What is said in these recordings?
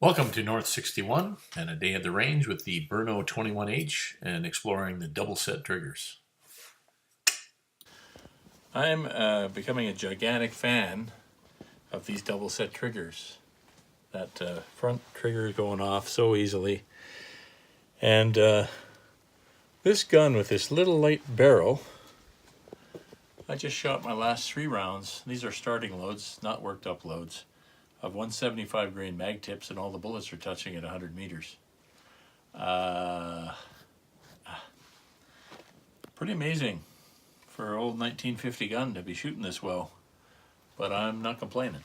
Welcome to North 61 and a day at the range with the Brno 21H and exploring the double set triggers. I'm becoming a gigantic fan of these double set triggers. That front trigger going off so easily. And this gun with this little light barrel, I just shot my last 3 rounds. These are starting loads, not worked up loads, of 175 grain mag tips, and all the bullets are touching at 100 meters. Pretty amazing for an old 1950 gun to be shooting this well, but I'm not complaining.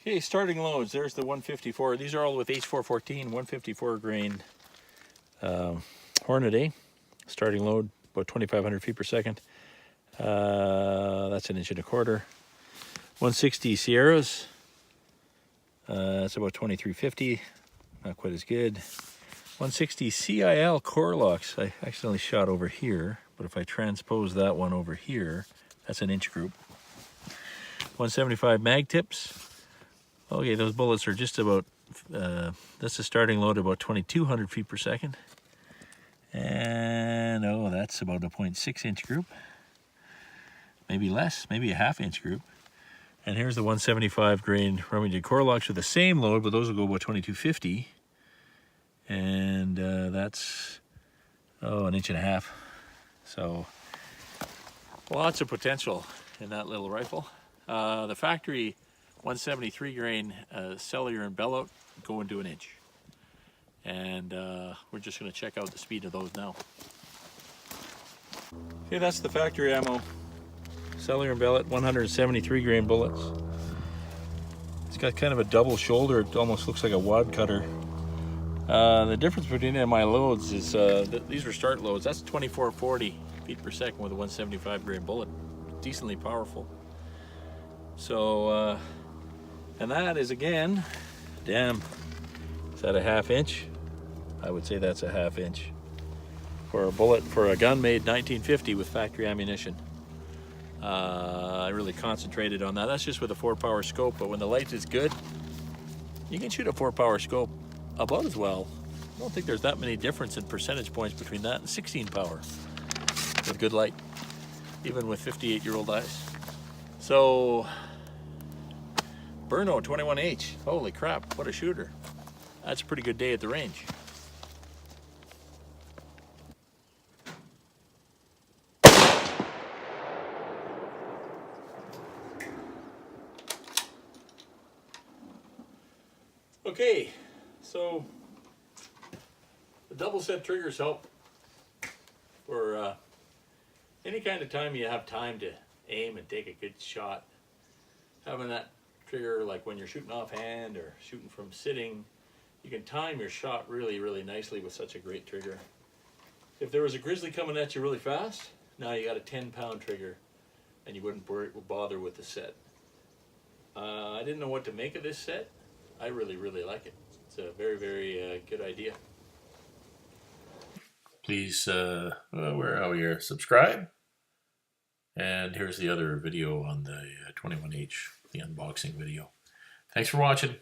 Okay, starting loads. There's the 154. These are all with H414, 154 grain Hornet A. Starting load about 2,500 feet per second. That's 1.25 inches. 160 Sierras. That's about 2,350. Not quite as good. 160 CIL core locks. I accidentally shot over here, but if I transpose that one over here, that's an inch group. 175 mag tips. Okay, those bullets are just about, that's a starting load about 2,200 feet per second. And, oh, that's about a 0.6 inch group. Maybe less, maybe a 1/2 inch group. And here's the 175 grain Remington core locks with the same load, but those will go about 2,250. And that's, oh, 1.5 inches. So, lots of potential in that little rifle. The factory 173 grain cellular and bellout go into 1 inch. And we're just going to check out the speed of those now. Okay, that's the factory ammo. Cellular and bellout, 173 grain bullets. It's got kind of a double shoulder. It almost looks like a wad cutter. The difference between my loads is these are start loads. That's 2,440 feet per second with a 175 grain bullet. Decently powerful. So, and that is, again, damn, is that a 1/2 inch? I would say that's a 1/2 inch for a bullet for a gun made 1950 with factory ammunition. I really concentrated on that. That's just with a 4-power scope, but when the light is good, you can shoot a 4-power scope about as well. I don't think there's that many difference in percentage points between that and 16 power with good light, even with 58-year-old eyes. So, Brno 21H, holy crap, what a shooter. That's a pretty good day at the range. Okay, so the double set triggers help for any kind of time you have time to aim and take a good shot. Having that trigger, like when you're shooting offhand or shooting from sitting, you can time your shot really, really nicely with such a great trigger. If there was a grizzly coming at you really fast, now you got a 10-pound trigger and you wouldn't bother with the set. I didn't know what to make of this set. I really, really like it. It's a very, very good idea. Please, where are we here? Subscribe. And here's the other video on the 21H, the unboxing video. Thanks for watching.